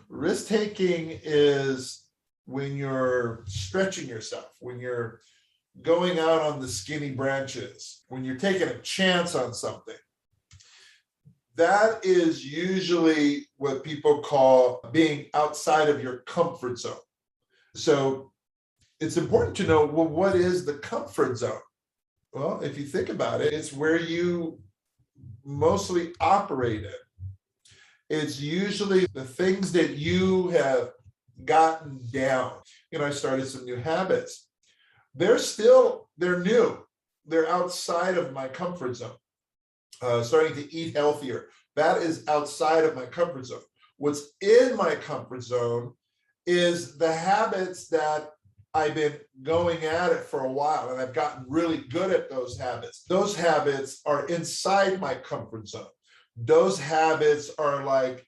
Risk taking is when you're stretching yourself, when you're going out on the skinny branches, when you're taking a chance on something. That is usually what people call being outside of your comfort zone. So it's important to know, well, what is the comfort zone? Well, if you think about it, it's where you mostly operate in. It's usually the things that you have gotten down. I started some new habits. They're new. They're outside of my comfort zone. Starting to eat healthier. That is outside of my comfort zone. What's in my comfort zone is the habits that I've been going at it for a while, and I've gotten really good at those habits. Those habits are inside my comfort zone. Those habits are like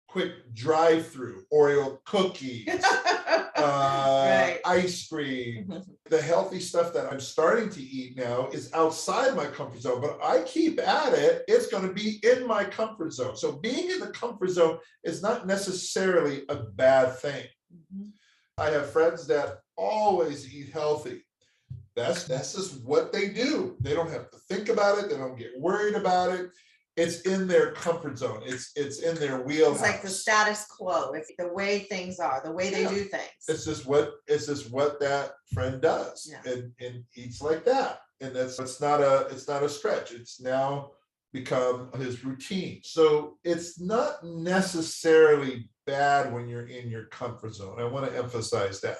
quick drive-through, Oreo cookies, right. ice cream. The healthy stuff that I'm starting to eat now is outside my comfort zone, but I keep at it, it's going to be in my comfort zone. So being in the comfort zone is not necessarily a bad thing. I have friends that always eat healthy. That's just what they do. They don't have to think about it. They don't get worried about it. It's in their comfort zone. It's in their wheelhouse. It's like the status quo. It's the way things are, the way they do things. It's just what that friend does, and eats like that. And it's not a stretch. It's now become his routine. So it's not necessarily bad when you're in your comfort zone. I want to emphasize that.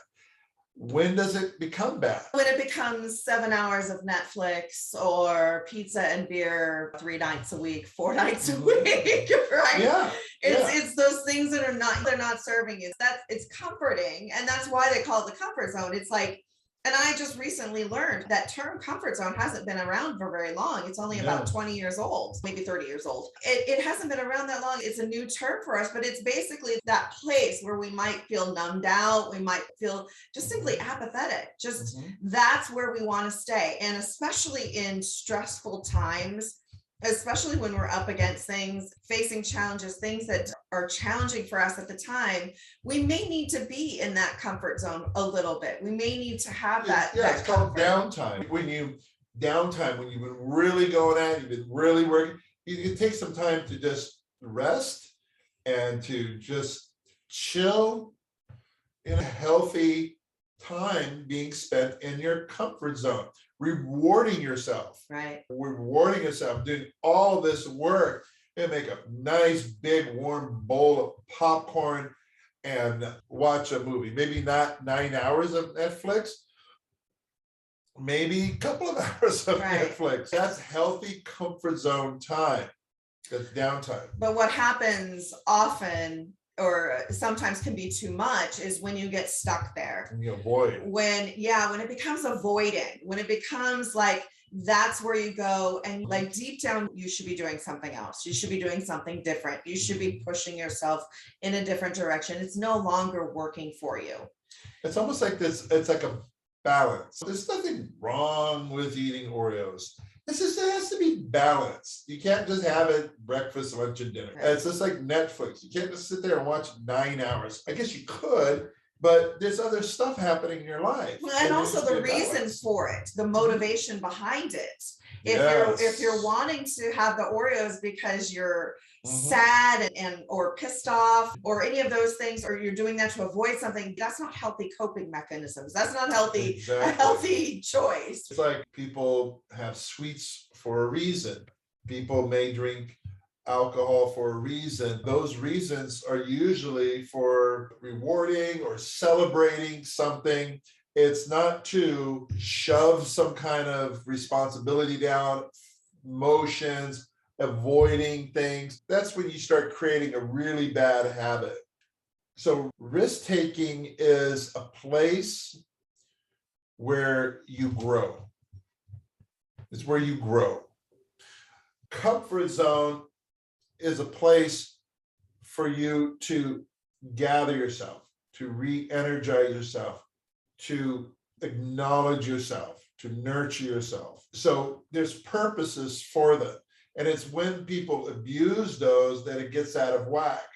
When does it become bad? When it becomes 7 hours of Netflix or pizza and beer 3 nights a week, 4 nights a week, right? Yeah. It's those things that they're not serving you. It's comforting. And that's why they call it the comfort zone. It's like, and I just recently learned that term comfort zone hasn't been around for very long. It's only about 20 years old, maybe 30 years old. It hasn't been around that long. It's a new term for us, but it's basically that place where we might feel numbed out. We might feel just simply apathetic. Just that's where we want to stay. And especially in stressful times, especially when we're up against things, facing challenges, things that are challenging for us at the time, we may need to be in that comfort zone a little bit. We may need to have that. It's called downtime. When you've been really going at it, you've been really working, you can take some time to just rest and to just chill in a healthy time being spent in your comfort zone. Rewarding yourself, doing all this work, and make a nice big warm bowl of popcorn and watch a movie. Maybe not 9 hours of Netflix, maybe a couple of hours of Netflix. That's healthy comfort zone time. That's downtime. But what happens often, or sometimes can be too much, is when you get stuck there. And you avoid. When it becomes avoiding, when it becomes like, that's where you go, and like deep down, you should be doing something else. You should be doing something different. You should be pushing yourself in a different direction. It's no longer working for you. It's almost like this, it's like a balance. There's nothing wrong with eating Oreos. It has to be balanced. You can't just have it breakfast, lunch, and dinner. It's just like Netflix. You can't just sit there and watch 9 hours. I guess you could, but there's other stuff happening in your life. Well, and also the reason for it, the motivation behind it. If you're wanting to have the Oreos because you're sad and or pissed off or any of those things, or you're doing that to avoid something, that's not healthy coping mechanisms. That's not healthy. A healthy choice. It's like people have sweets for a reason. People may drink alcohol for a reason. Those reasons are usually for rewarding or celebrating something. It's not to shove some kind of responsibility down, emotions, avoiding things. That's when you start creating a really bad habit. So risk-taking is a place where you grow. It's where you grow. Comfort zone is a place for you to gather yourself, to re-energize yourself, to acknowledge yourself, to nurture yourself. So there's purposes for them. And it's when people abuse those that it gets out of whack.